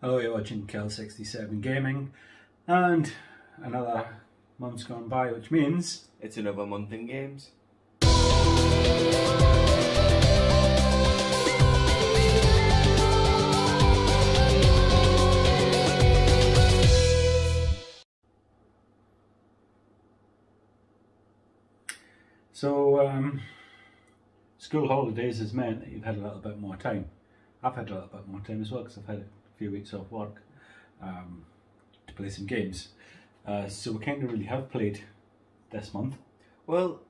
Hello, you're watching Kel67 Gaming, and another month's gone by, which means it's another month in games. so school holidays has meant that you've had a little bit more time. I've had a little bit more time as well because I've had a few weeks off work to play some games. So we kind of really have played this month. Well,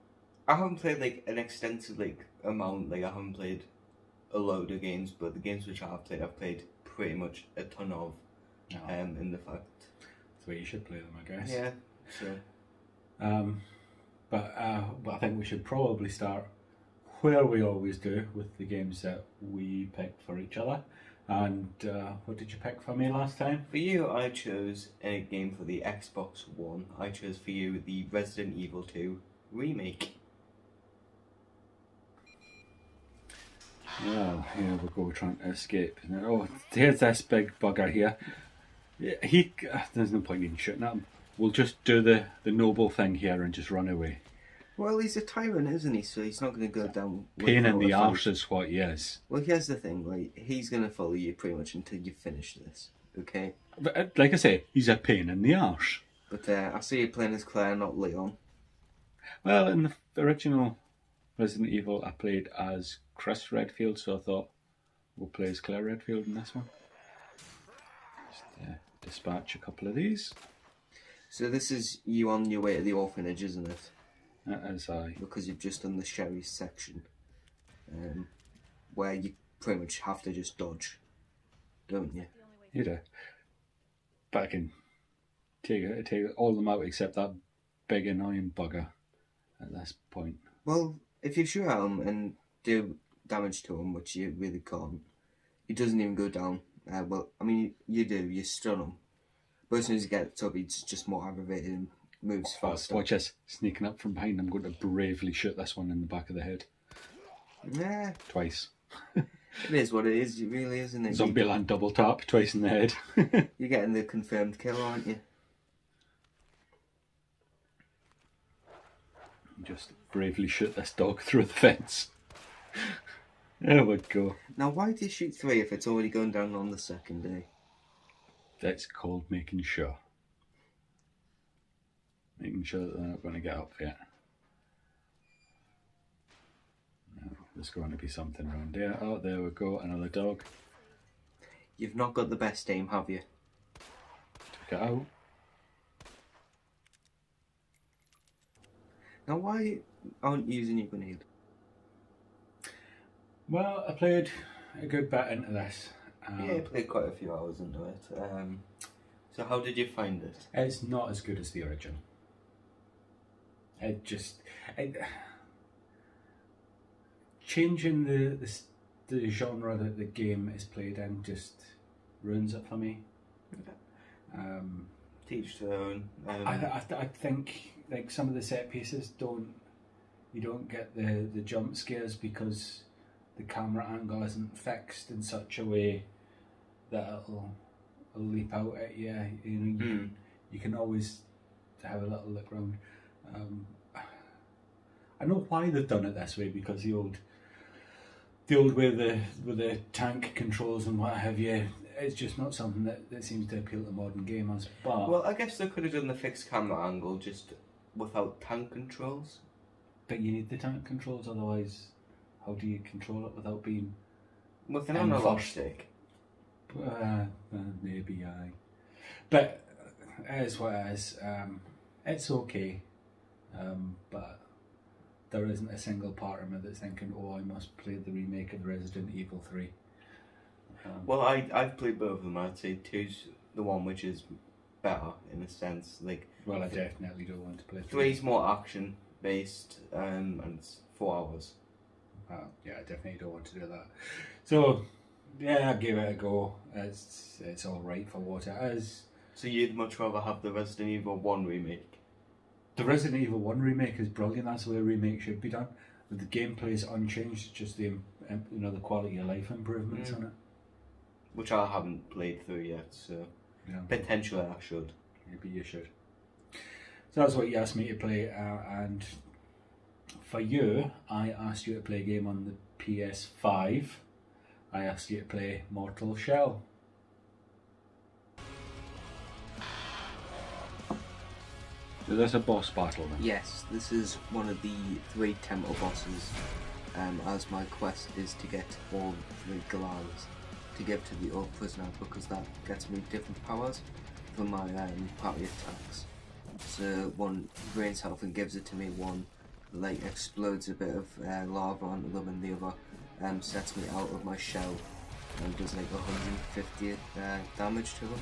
I haven't played like an extensive amount. I haven't played a load of games, but the games which I've played pretty much a ton of. In the fact, that's where you should play them, I guess. Yeah. So. But I think we should probably start where we always do, with the games that we picked for each other. And what did you pick for me last time? For you, I chose a game for the Xbox One. I chose for you the Resident Evil 2 Remake. Well, here we go, trying to escape. Oh, here's this big bugger here. There's no point in shooting at him. We'll just do the noble thing here and just run away. Well, he's a tyrant, isn't he? So he's not going to go down. Pain in the arse is what he is. Well, here's the thing, right? He's going to follow you pretty much until you finish this, okay? But like I say, he's a pain in the arse. But I see you playing as Claire, not Leon. Well, in the original Resident Evil, I played as Chris Redfield, so I thought we'll play as Claire Redfield in this one. Just dispatch a couple of these. So this is you on your way to the orphanage, isn't it? As I... Because you've just done the Sherry section, where you pretty much have to just dodge, don't you? You do. But I can take all of them out except that big annoying bugger at this point. Well, if you shoot at him and do damage to him, which you really can't, he doesn't even go down. Well, I mean, you do, you stun him. But as soon as he gets up, he's just more aggravated and moves faster. Watch this, sneaking up from behind. I'm going to bravely shoot this one in the back of the head. Yeah. Twice. It is what it is, it really is, isn't it? Zombieland double tap, twice in the head. You're getting the confirmed kill, aren't you? Just bravely shoot this dog through the fence. There we go. Now, why do you shoot 3 if it's already going down on the second day? That's called making sure. Making sure that they're not going to get up yet. No, there's going to be something around here. Oh, there we go, another dog. You've not got the best aim, have you? Took it out. Now, why aren't you using your grenade? Well, I played a good bit into this. Yeah, I played quite a few hours into it. So how did you find it? It's not as good as the original. Changing the genre that the game is played in just ruins it for me. Okay. Teach their own. I think like some of the set pieces you don't get the jump scares because the camera angle isn't fixed in such a way that it'll leap out at you. You know, you can always have a little look round. I know why they've done it this way, because the old way with the tank controls and what have you, it's just not something that seems to appeal to modern gamers. But well, I guess they could have done the fixed camera angle just without tank controls. But you need the tank controls, otherwise how do you control it without being with an analog stick? Maybe aye. But it is what it is. It's okay. But there isn't a single part of me that's thinking, oh, I must play the remake of Resident Evil 3. Well, I've played both of them. I'd say 2's the one which is better in a sense. Well, I definitely don't want to play 3. 3's more action based, and it's 4 hours. Yeah, I definitely don't want to do that. So yeah, I gave it a go. It's all right for what it is. So you'd much rather have the Resident Evil 1 remake? The Resident Evil 1 remake is brilliant. That's the way a remake should be done. But the gameplay is unchanged. It's just the quality of life improvements on it. which I haven't played through yet, so Yeah. potentially I should. Maybe you should. So that's what you asked me to play, and for you, I asked you to play a game on the PS5. I asked you to play Mortal Shell. So there's a boss battle then? Yes, this is one of the 3 temple bosses, as my quest is to get all 3 glowers to give to the old prisoner, because that gets me different powers for my party attacks. So one drains health and gives it to me, one like explodes a bit of lava onto them, and the other sets me out of my shell and does like 150 damage to them.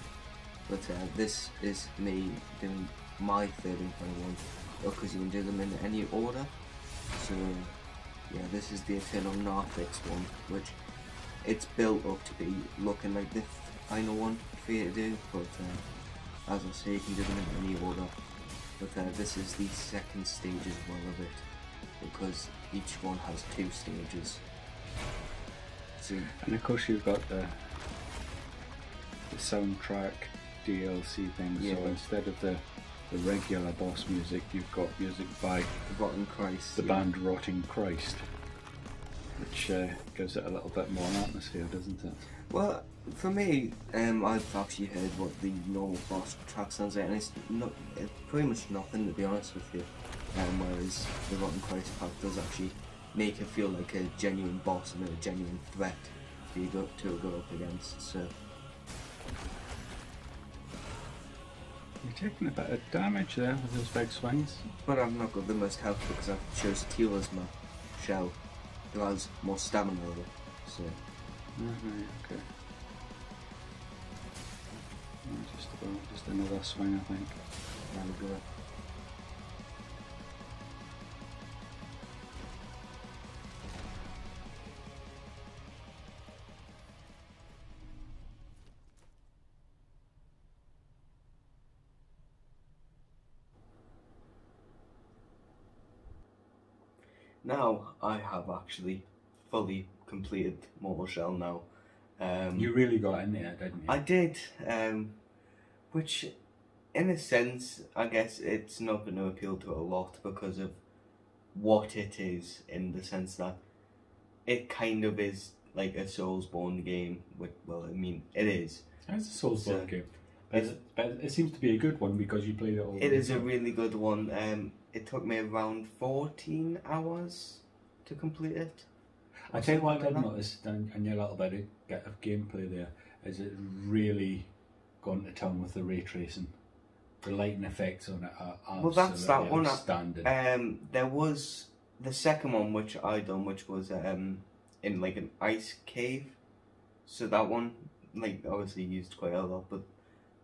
But this is me doing my third and final one, because you can do them in any order. So yeah, this is the Eternal Narthex one, which it's built up to be looking like the final one for you to do, but as I say, you can do them in any order. But this is the second stage as well of it, because each one has 2 stages. So, and of course you've got the soundtrack DLC thing, yeah. So instead of the regular boss music, you've got music by the Rotten Christ, the band Rotting Christ, which gives it a little bit more atmosphere, doesn't it? Well, for me, I've actually heard what the normal boss track sounds like, and it's pretty much nothing, to be honest with you. Whereas the Rotten Christ pack does actually make it feel like a genuine boss and a genuine threat for you to go up against. So you're taking a bit of damage there with those big swings. But I've not got the most health because I've chose Teal as my shell, who has more stamina though. So. Right, okay. Just another swing, I think. There we go. Now I have actually fully completed Mortal Shell now. You really got in there, didn't you? I did, which in a sense I guess it's not going to appeal to a lot because of what it is, in the sense that it kind of is like a Soulsborne game. Well, I mean, it is. It's a Soulsborne game. But it seems to be a good one because you played it all. It is a really good one. It took me around 14 hours to complete it. I tell you what I did notice in your little bit of gameplay there is it really gone to town with the ray tracing. The lighting effects on it are absolutely that's that one. Outstanding. There was the second one which I done, which was in like an ice cave. So that one, like, obviously used quite a lot, but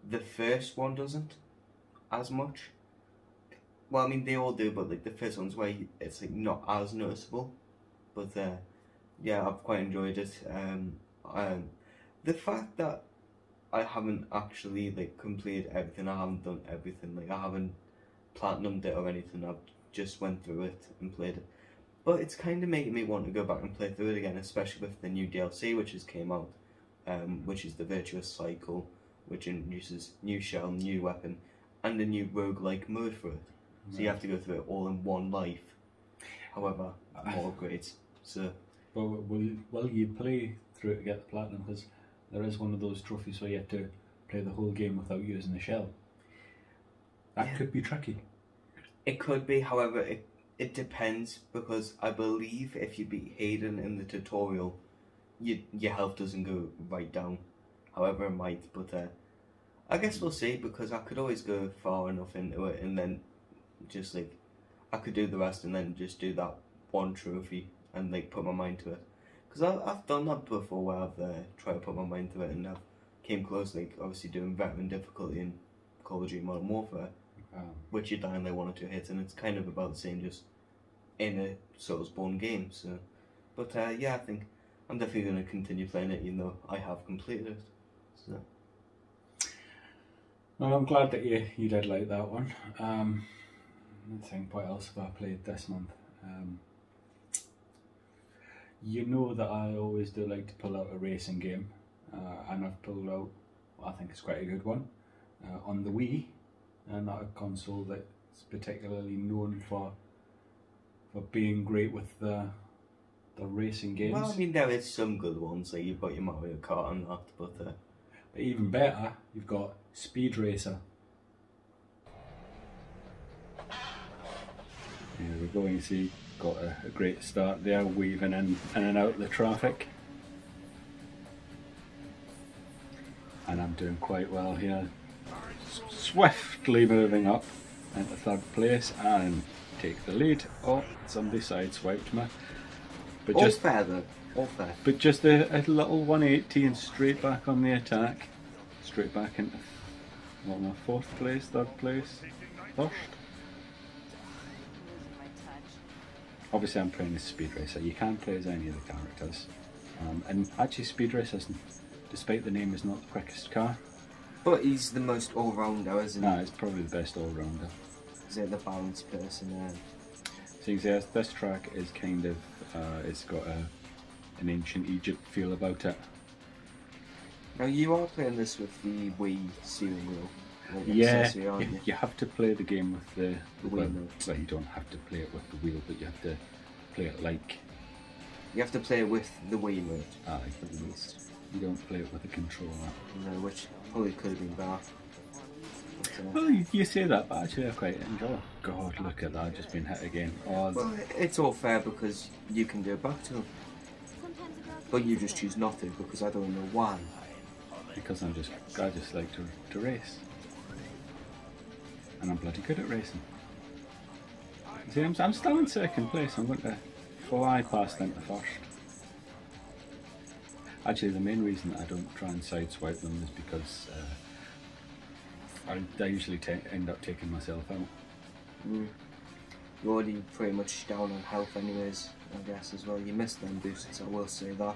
the first one doesn't as much. Well, I mean, they all do, but like the first one's where it's like not as noticeable. But yeah, I've quite enjoyed it. The fact that I haven't actually like completed everything, I haven't done everything, like I haven't platinumed it or anything, I've just went through it and played it. But it's kind of making me want to go back and play through it again, especially with the new DLC which has came out, which is the Virtuous Cycle, which introduces new shell, new weapon, and a new roguelike mode for it. So you have to go through it all in one life. However, more upgrades. So, but will you play through it to get the platinum? Because there is one of those trophies where you have to play the whole game without using the shell. That could be tricky. It could be. However, it depends, because I believe if you beat Hayden in the tutorial, your health doesn't go right down. However, it might. But I guess we'll see, because I could always go far enough into it and then just like I could do the rest and then just do that one trophy and like put my mind to it. Because I've done that before, where I've tried to put my mind to it and I've came close, like obviously doing veteran difficulty in Call of Duty Modern Warfare, which you're dying like 1 or 2 hits, and it's kind of about the same, just in a Soulsborne game. So, but yeah, I think I'm definitely going to continue playing it, even though I have completed it. So. Well, I'm glad that you did like that one. I think what else have I played this month? You know that I always do like to pull out a racing game. and I've pulled out what I think is quite a good one on the Wii, and not a console that's particularly known for being great with the racing games. Well, I mean, there is some good ones, like you've got your Mario Kart and that, but even better, you've got Speed Racer. Here we go, you see, got a great start there, weaving in and out the traffic. And I'm doing quite well here. Swiftly moving up into third place and take the lead. Oh, somebody sideswiped me. But all fair though, all fair. But just a little 180 and straight back on the attack. Straight back into, what am I, fourth place, third place, first? Obviously I'm playing as Speed Racer. You can't play as any of the characters. And actually Speed Racer, despite the name, is not the quickest car. But he's the most all-rounder, isn't he? No, he's probably the best all-rounder. Is it the balanced person there? So this track is kind of, it's got an ancient Egypt feel about it. Now you are playing this with the Wii steering wheel. Like Yeah, aren't you? you have to play the game with the wheel. Well, you don't have to play it with the wheel, but you have to play it like... You have to play it with the Wii mode, Aye. at least. You don't play it with a controller. No, which probably could have been better. But, Well, you say that, but actually I quite enjoy it. God, look at that, I've just been hit again. Oh, well, it's all fair because you can go back to him. But you just choose not to because I don't know why. because I just like to race. And I'm bloody good at racing. See, I'm still in second place. I'm going to fly past into first. Actually, the main reason that I don't try and sideswipe them is because I usually end up taking myself out. You're already pretty much down on health anyways, I guess, as well. You missed them boosts, I will say that.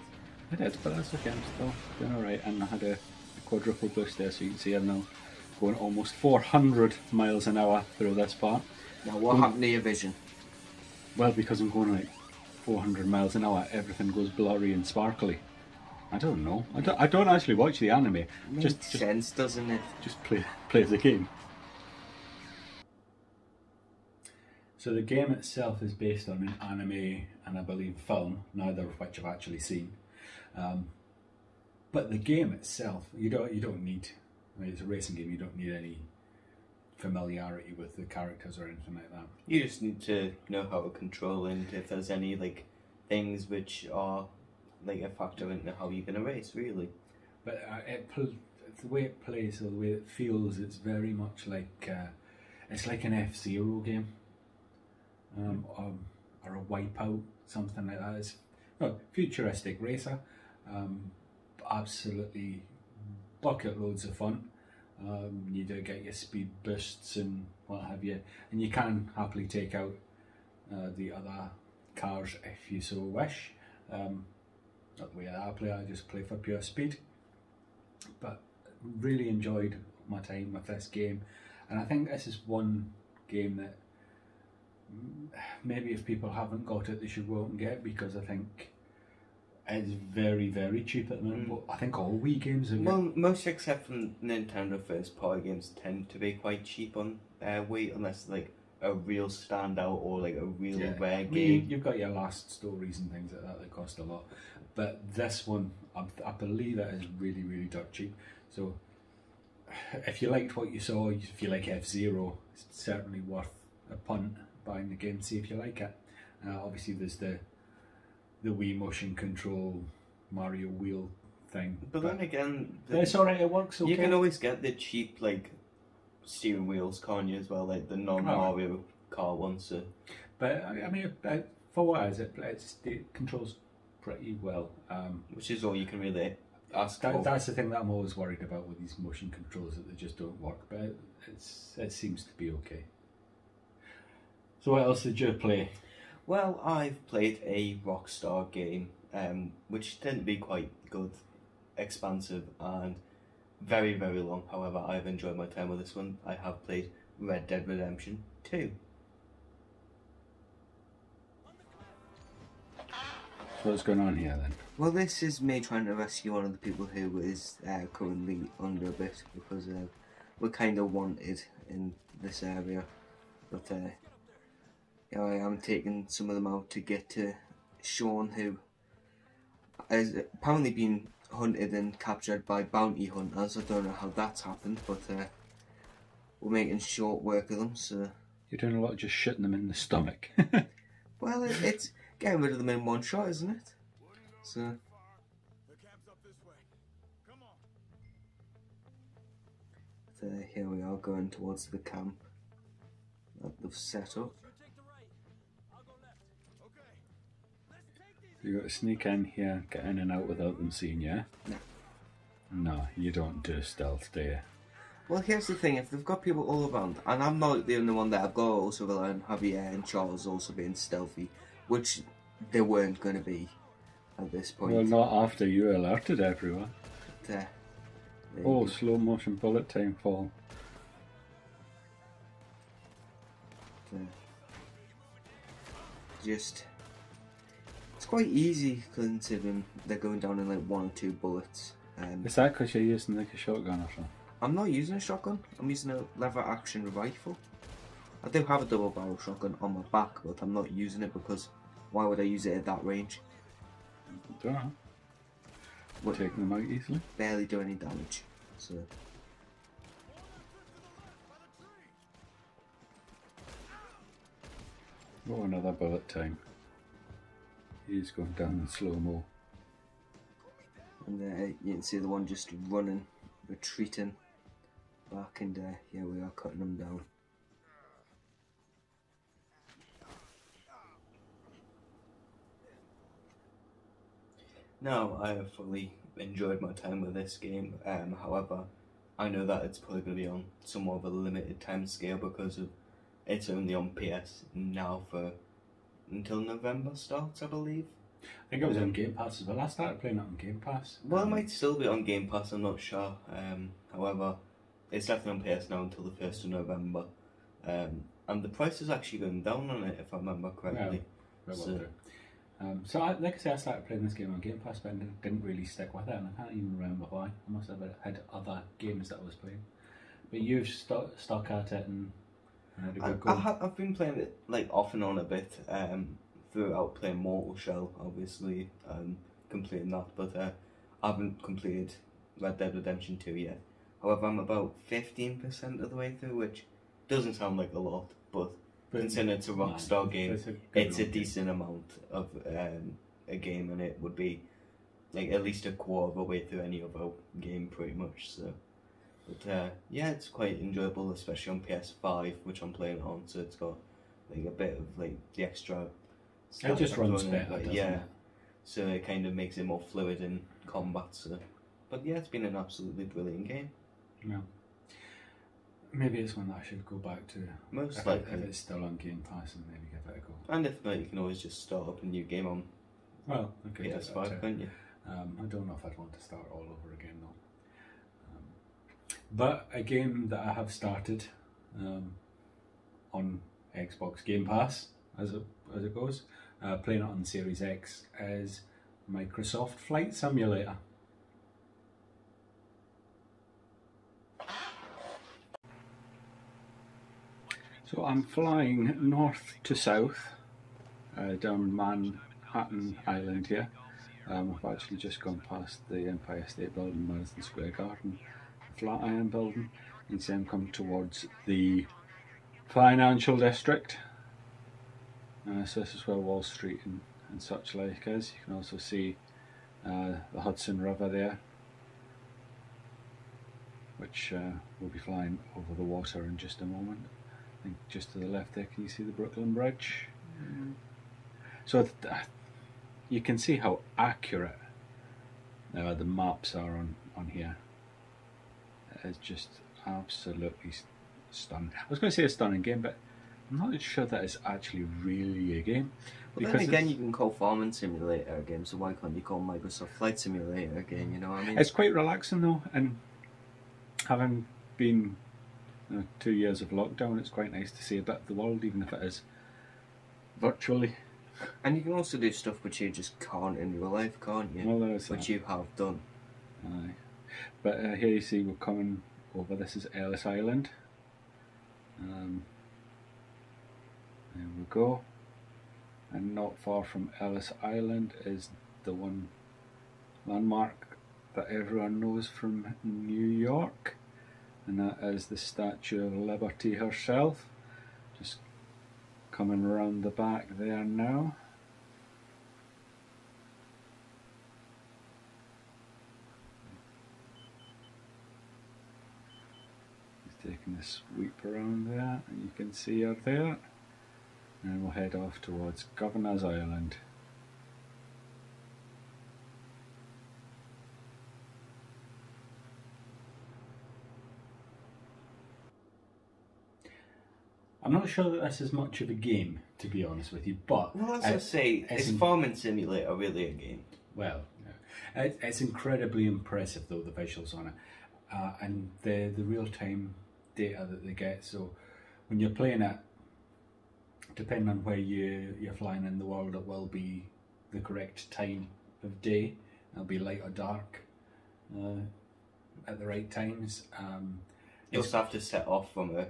I did, but that's okay, I'm still doing alright. And I had a quadruple boost there, so you can see I'm now going almost 400 miles an hour through this part. Now, what happened to your vision? Well, because I'm going like 400 miles an hour, everything goes blurry and sparkly. I don't know. I don't actually watch the anime. Makes sense, doesn't it? Just play the game. So the game itself is based on an anime and I believe film, neither of which I've actually seen. But the game itself, you don't need. I mean, it's a racing game. You don't need any familiarity with the characters or anything like that. You just need to know how to control and if there's any like things which are like a factor into how you're gonna race, really. But the way it plays or the way it feels, it's very much like it's like an F-Zero game, or a Wipeout, something like that. It's futuristic racer, absolutely bucket loads of fun. You do get your speed boosts and what have you, and you can happily take out the other cars if you so wish. Not the way that I play, I just play for pure speed. But really enjoyed my time with this game, and I think this is one game that maybe if people haven't got it, they should go out and get, because I think it's very, very cheap at the moment. But I think all Wii games are. Well, most except from Nintendo first party games tend to be quite cheap on Wii, unless like a real standout or like a real rare game. You've got your last stories and things like that cost a lot, but this one I believe it is really, really dirt cheap. So if you liked what you saw, if you like F-Zero, it's certainly worth a punt buying the game, see if you like it. Obviously there's the Wii motion control Mario wheel thing, but then again, it's alright, it works okay. You can always get the cheap like steering wheels, can't you, as well, like the non-Mario car ones. So. But I mean, for what is it? It controls pretty well. Which is all you can really ask for. That's the thing that I'm always worried about with these motion controls, that they just don't work. But it seems to be okay. So what else did you play? Well, I've played a Rockstar game, which tend to be quite good, expansive, and very, very long. However, I've enjoyed my time with this one. I have played Red Dead Redemption 2. So what's going on here then? Well, this is me trying to rescue one of the people who is currently under a bit, because we're kind of wanted in this area. But yeah, I am taking some of them out to get to Sean, who has apparently been hunted and captured by bounty hunters. I don't know how that's happened, but we're making short work of them. So you're doing a lot of just shooting them in the stomach. well, it's getting rid of them in one shot, isn't it? So. Here we are going towards the camp that they've set up. You got to sneak in here, get in and out without them seeing you? No. No, you don't do stealth, do you? Well, here's the thing, if they've got people all around, and I'm not the only one there, I've got also rely on Javier and Charles also being stealthy, which they weren't going to be at this point. Well, not after you alerted everyone. But, oh, slow motion bullet time fall. Just, it's quite easy considering they're going down in like 1 or 2 bullets. Is that because you're using like a shotgun or something? I'm not using a shotgun, I'm using a lever action rifle. I do have a double barrel shotgun on my back, but I'm not using it because why would I use it at that range? Don't know. We're taking them out easily. Barely do any damage, so. Oh, another bullet time. He's going down in slow-mo. And you can see the one just running, retreating back, and here we are cutting them down. Now, I have fully enjoyed my time with this game, however, I know that it's probably going to be on somewhat of a limited time scale because of it's only on PS now for until November starts, I believe. I think it was on Game Pass as well. I started playing it on Game Pass. Well, it might still be on Game Pass, I'm not sure. However, it's definitely on PS now until the 1st of November. And the price is actually going down on it, if I remember correctly. Yeah, like I say, I started playing this game on Game Pass, but I didn't really stick with it, and I can't even remember why. I must have had other games that I was playing. But you've stuck at it and had a good go. I've been playing it like off and on a bit throughout playing Mortal Shell, obviously, completing that, but I haven't completed Red Dead Redemption 2 yet. However, I'm about 15% of the way through, which doesn't sound like a lot, but considering it's a Rockstar game, it's a decent amount of a game, and it would be like at least a quarter of a way through any other game, pretty much. So, but yeah, it's quite enjoyable, especially on PS5, which I'm playing on. So it's got like a bit of like the extra. It just runs better, yeah. So it kind of makes it more fluid in combat. So, but yeah, it's been an absolutely brilliant game. Yeah. Maybe it's one that I should go back to. Most likely. If it's still on Game Pass, and maybe give it a go. And if not, you can always just start up a new game on PS5, can't you? I don't know if I'd want to start all over again though. But a game that I have started on Xbox Game Pass, as it goes, playing it on Series X, is Microsoft Flight Simulator. So I'm flying north to south down Manhattan Island here. I've actually just gone past the Empire State Building, Madison Square Garden, Flatiron Building. You can see I'm coming towards the financial district. So this is where Wall Street and such like is. You can also see the Hudson River there, which will be flying over the water in just a moment. I think just to the left there, can you see the Brooklyn Bridge? Mm. So you can see how accurate the maps are on here. It's just absolutely stunning. I was going to say a stunning game, but I'm not sure that it's actually really a game. Well, then again, you can call Farming Simulator a game, so why can't you call Microsoft Flight Simulator a game, you know what I mean? It's quite relaxing though, and having been 2 years of lockdown, it's quite nice to see a bit of the world, even if it is virtually And you can also do stuff which you just can't in real life, can't you? Well, there is which that. you have done. Aye. But here you see we're coming over. This is Ellis Island. There we go. And not far from Ellis Island is the one landmark that everyone knows from New York, and that is the Statue of Liberty herself. Just coming around the back there now. He's taking a sweep around there, and you can see her there. And we'll head off towards Governor's Island. I'm not sure that this is much of a game, to be honest with you, but... Well, as I say, is Farming Simulator really a game? Well, no. It's incredibly impressive, though, the visuals on it. And the real-time data that they get. So when you're playing it, depending on where you're flying in the world, it will be the correct time of day. It'll be light or dark at the right times. You also have to set off from a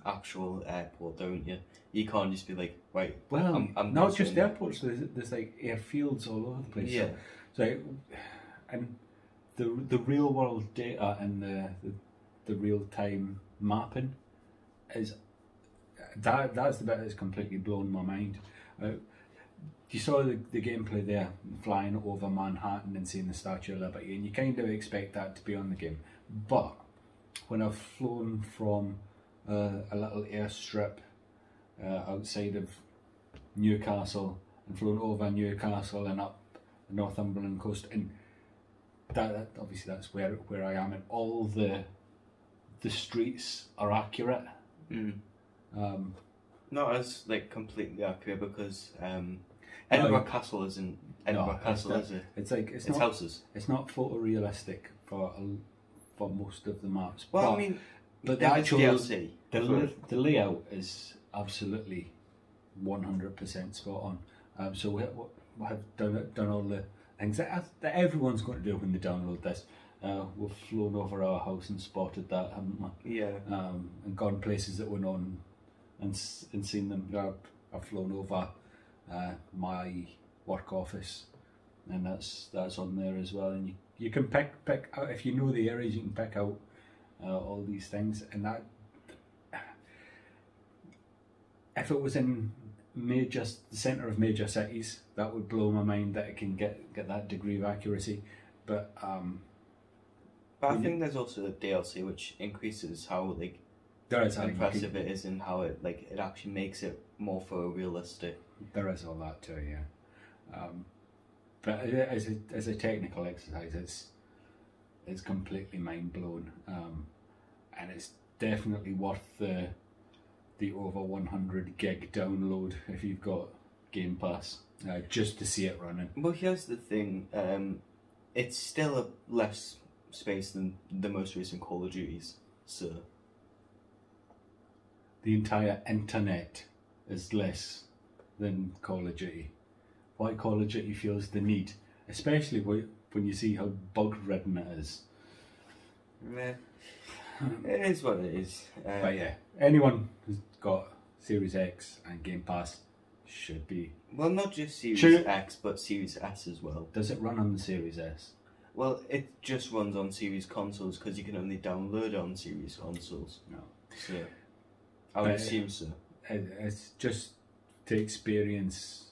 actual airport, don't you? You can't just be like, right. Well, I'm not just airports. There's like airfields all over the place. Yeah. So and the real world data and the real time mapping is that's the bit that's completely blown my mind. You saw the gameplay there, flying over Manhattan and seeing the Statue of Liberty, and you kind of expect that to be on the game. But when I've flown from a little airstrip outside of Newcastle and flown over Newcastle and up the Northumberland coast, and that obviously that's where I am, and all the streets are accurate. Not as like completely accurate because Edinburgh Castle isn't Edinburgh Castle, is it? It's like it's not houses. It's not photorealistic for most of the maps. Well, I mean, but the actual DLC, the layout is absolutely 100% spot on. So we have done all the things that everyone's going to do when they download this. We've flown over our house and spotted that, haven't we? Yeah. And gone places that we're known and seen them. I've flown over my work office, and that's on there as well. And you can pick out, if you know the areas, you can pick out all these things. And that, if it was in the centre of major cities, that would blow my mind that it can get that degree of accuracy. But I think there's also the DLC which increases how like impressive it is and how it actually makes it more photorealistic. There is all that too, yeah. But as a technical exercise, it's completely mind blown, and it's definitely worth the over 100 gig download if you've got Game Pass, just to see it running. Well, here's the thing: it's still a less space than the most recent Call of Duties, so the entire internet is less than Call of Duty. Why Call of Duty feels the need, especially when you see how bug-ridden it is. Meh. It is what it is. But yeah, anyone who's got Series X and Game Pass should be. Well, not just Series X, but Series S as well. Does it run on the Series S? Well, it just runs on Series consoles because you can only download it on Series consoles. No. So, I would assume so. It's just to experience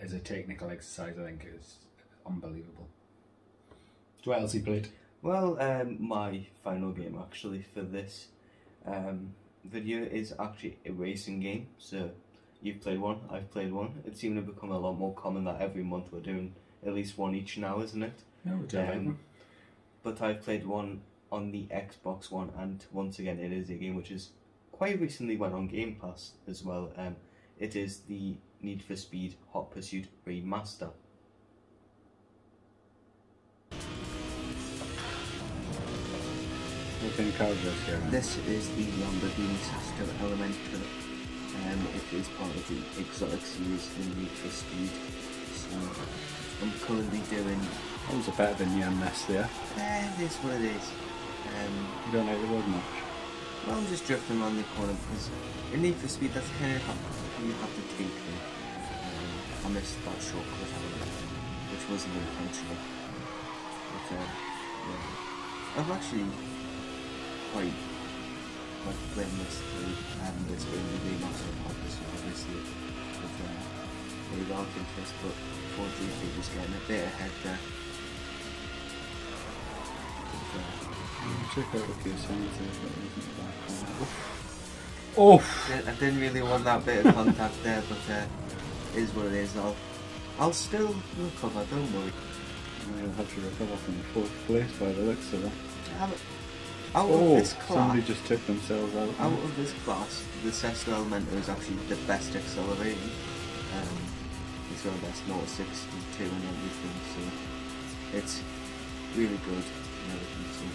as a technical exercise, I think it's unbelievable. So what else you played? Well, my final game actually for this video is actually a racing game. So you've played one, I've played one. It's seeming to become a lot more common that every month we're doing at least one each now, isn't it? No, we're doing but I've played one on the Xbox One, and once again it is a game which is quite recently went on Game Pass as well. It is the Need for Speed Hot Pursuit Remaster. What kind of car is this here? This is the Lamborghini Sister Elementor It is part of the Exotic series in Need for Speed. So I'm currently doing. That was a bit of a near miss there. It is what it is. You don't like the road much? Well, I'm just drifting around the corner because in Need for Speed that's kind of how you have to take me. I missed that shortcut, which wasn't intentional. But yeah, I've actually quite like playing this through, and it's been the Remaster obviously with the routing first, but 4G was getting a bit ahead there. Check out a few songs there. Oh! I didn't really want that bit of contact there, but it is what it is. I'll still recover, don't worry. You'll have to recover from 4th place by the looks of it. Out of this class, somebody just took themselves out. Out of this class, the Sesto Elemento is actually the best accelerating. It's got the best Note 62 and everything, so it's really good and everything. So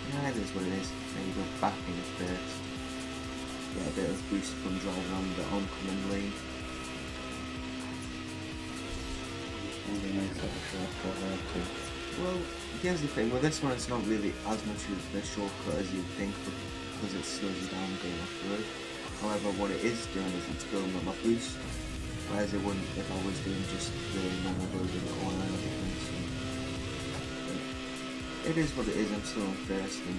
yeah, it is what it is. There you go, back in first. Get a bit of boost from driving on the oncoming lane. Well, here's the thing, with this one it's not really as much of a shortcut as you'd think because it slows you down going off the road. However, what it is doing is it's building up my boost, whereas it wouldn't if I was doing just the normal road in the corner and everything. So it is what it is. I'm still on first and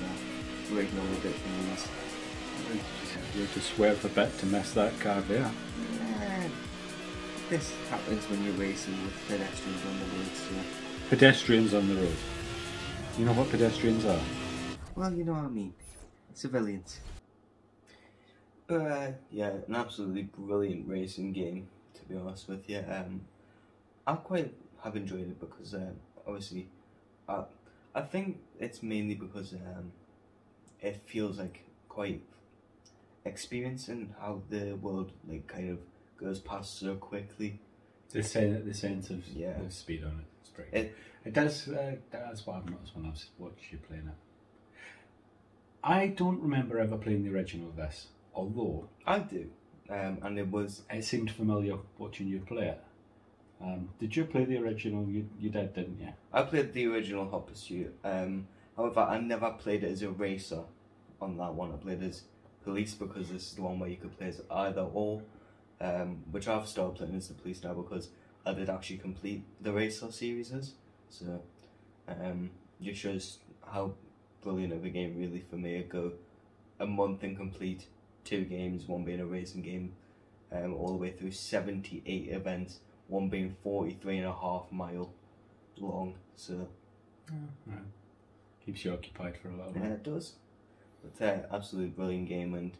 breaking on a bit from these. You just swerve a bit to miss that car there. Yeah, this happens when you're racing with pedestrians on the road, so... Pedestrians on the road. You know what pedestrians are? Well, you know what I mean. Civilians. But yeah, an absolutely brilliant racing game, to be honest with you. I quite have enjoyed it because obviously I think it's mainly because it feels like quite experiencing how the world like kind of goes past so quickly. The sense of speed on it. It's pretty good. It does. That's what I've noticed when I've watched you playing it. I don't remember ever playing the original of this, although I do, and it seemed familiar watching you play it. Did you play the original? You did, didn't you? I played the original Hot Pursuit. However, I never played it as a racer on that one. I played as police because this is the one where you could play as either or, which I've started playing as the police now because I did actually complete the racer series. So just shows how brilliant of a game really for me to go a month and complete 2 games, one being a racing game, all the way through 78 events, one being 43.5 mile long, so keeps you occupied for a little bit. Yeah, it does. But absolutely brilliant game, and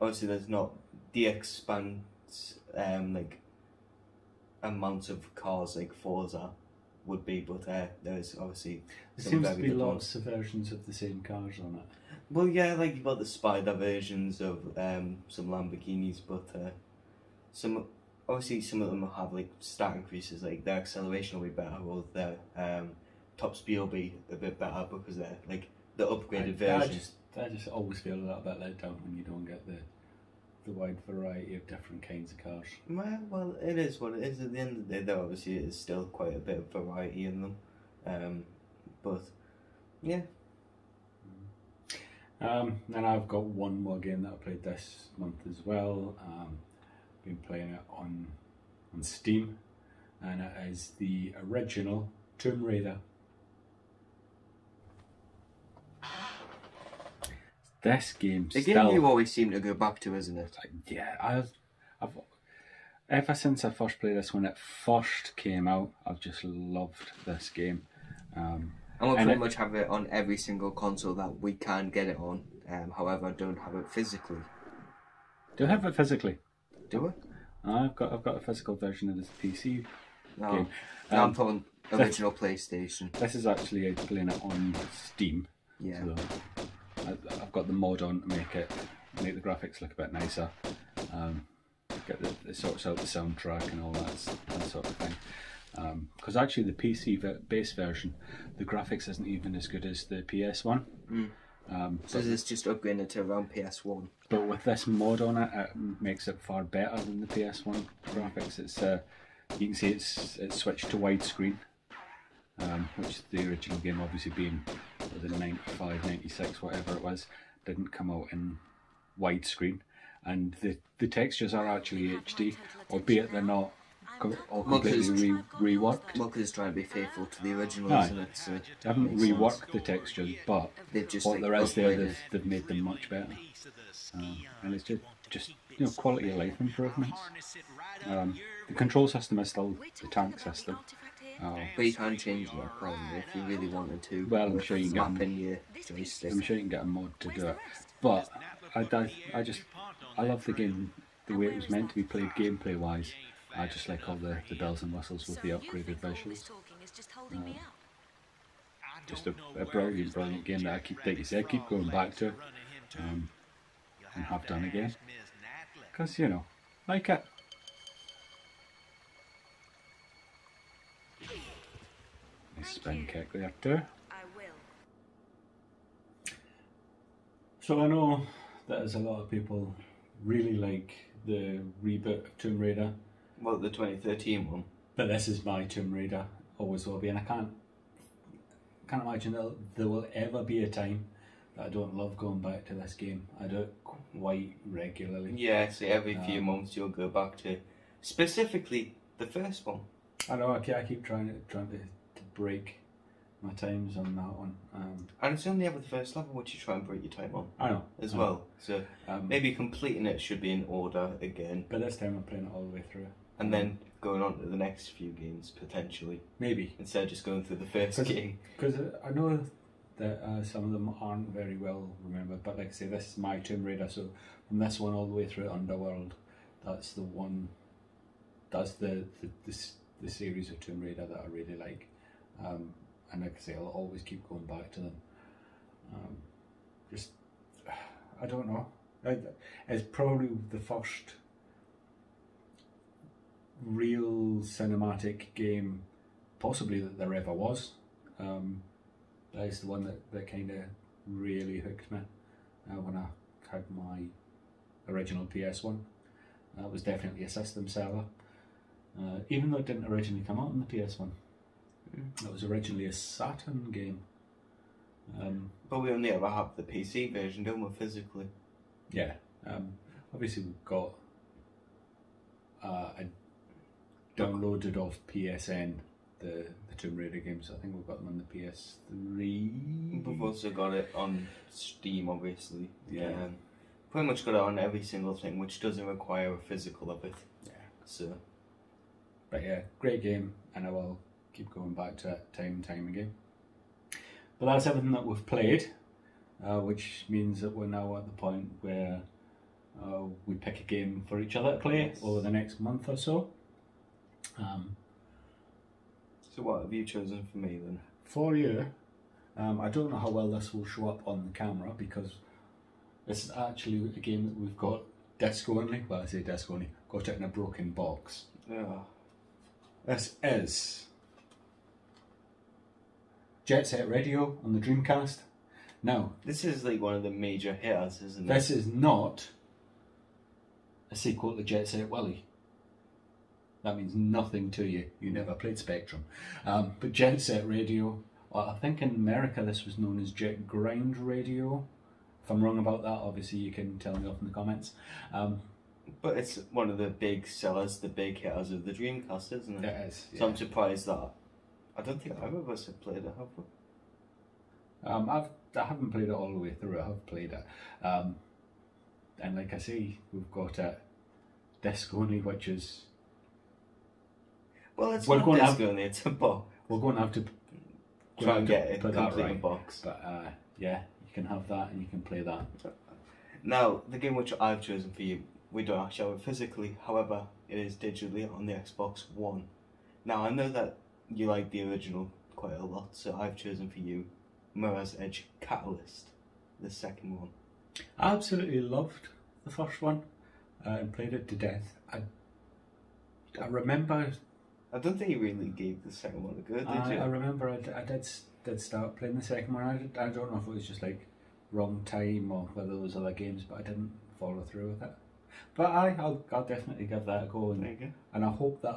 obviously there's not the expanse like amounts of cars like Forza would be, but there's obviously there seems to be lots of versions of the same cars on it. Well, yeah, like you've got the Spider versions of some Lamborghinis, but obviously some of them will have like stat increases, like their acceleration will be better, or their top speed will be a bit better because they're like the upgraded versions. I just always feel a little bit let down when you don't get the wide variety of different kinds of cars. Well, it is what it is. At the end of the day, though, obviously it is still quite a bit of variety in them. But yeah. Then I've got one more game that I played this month as well. Been playing it on Steam, and it is the original Tomb Raider. This game the game you always seem to go back to, isn't it? Yeah, I've ever since I first played this when it first came out, I've just loved this game. And we'll pretty much have it on every single console that we can get it on. However, I don't have it physically. Do I have it physically? Do I? I've got a physical version of this PC game. I'm talking original PlayStation. This is actually playing it on Steam. Yeah. So I've got the mod on to make the graphics look a bit nicer. Get it sorts out the soundtrack and all that sort of thing. Because actually the PC base version, the graphics isn't even as good as the PS one. So it's just upgrading it to around PS1. But with this mod on it, it makes it far better than the PS1 graphics. It's you can see it's switched to widescreen, which the original game obviously being was it 95, 96, whatever it was, didn't come out in widescreen, and the textures are actually HD, albeit they're not all completely reworked. Well, because it's trying to be faithful to the original, Aye. isn't it? So They haven't reworked the textures, but they've just what like, there is there, upgraded. they've made them much better. And it's just quality of life improvements. The control system is still the tank system. But you can change that probably if you really wanted to. Well, I'm sure you can get Mapping your joystick. I'm sure you can get a mod to do it, but I love the game the way it was meant to be played gameplay wise. I just like all the bells and whistles with the upgraded visuals. Just a brilliant game that I keep, like you said, keep going back to, and have done again, because like it. Nice spin kick there too. So I know that there's a lot of people really like the reboot of Tomb Raider. Well, the 2013 one. But this is my Tomb Raider, always will be, and I can't imagine there will ever be a time that I don't love going back to this game. I do it quite regularly. Yeah, so every few months you'll go back to, specifically the first one. I know. I keep trying to break my times on that one. And it's only ever the first level which you try and break your time on. I know as well. So maybe completing it should be in order again. But this time I'm playing it all the way through. And then going on to the next few games, potentially. Maybe. Instead of just going through the first game. Because I know that some of them aren't very well remembered, but like I say, this is my Tomb Raider, so from this one all the way through Underworld, that's the one, that's the series of Tomb Raider that I really like. And like I say, I'll always keep going back to them. Just, I don't know. It's probably the first real cinematic game possibly that there ever was. That is the one that kind of really hooked me when I had my original PS1. That was definitely a system seller, even though it didn't originally come out on the PS1. It was originally a Saturn game. But we only ever have the PC version, don't we, physically? Yeah. Obviously we've got a downloaded off PSN the Tomb Raider games. I think we've got them on the PS3. We've also got it on Steam, obviously. Yeah. Pretty much got it on every single thing, which doesn't require a physical of it. Yeah. So. But yeah, great game, and I will keep going back to it time and time again. But that's everything that we've played, which means that we're now at the point where we pick a game for each other to play over the next month or so. So what have you chosen for me then? For you, I don't know how well this will show up on the camera because this is actually a game that we've got disc only. Well, I say disc only. Got it in a broken box. Yeah. This is Jet Set Radio on the Dreamcast. Now, this is like one of the major hitters, isn't it? this is not a sequel to Jet Set Willy. That means nothing to you. You never played Spectrum. But Jet Set Radio, well, I think in America this was known as Jet Grind Radio. If I'm wrong about that, obviously you can tell me off in the comments. But it's one of the big sellers, the big hitters of the Dreamcast, isn't it? It is. So I'm surprised that I don't think either of us have played it, have we? I haven't played it all the way through. I have played it, and like I say, we've got it disc only, which is it's we're not going to disc have, only. It's a box. We're going to have to Try and get it put that complete right. box. But yeah, you can have that and you can play that. Now the game which I've chosen for you, we don't actually have it physically. However, it is digitally on the Xbox One. Now I know that you like the original quite a lot, so I've chosen for you Mirror's Edge Catalyst, the second one. I absolutely loved the first one and played it to death. I remember. I don't think you really gave the second one a go, did you? I remember I did start playing the second one. I don't know if it was just like wrong time or whether there was other games, but I didn't follow through with it. But I'll definitely give that a go, There you go. and I hope that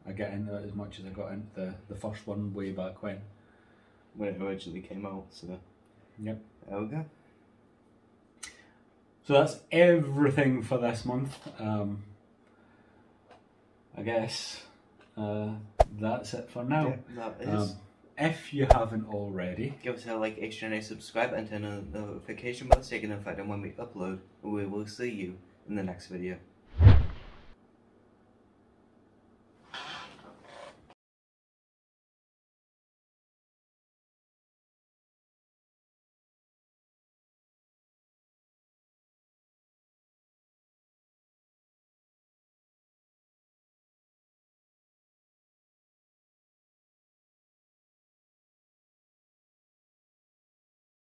I get into it as much as I got into the first one way back when. When it originally came out, so Yep. there we go. So that's everything for this month. I guess that's it for now. Yeah, that is. If you haven't already, Give us a like, extra and a subscribe, and turn on the notification bell so you can notify them when we upload. We will see you in the next video.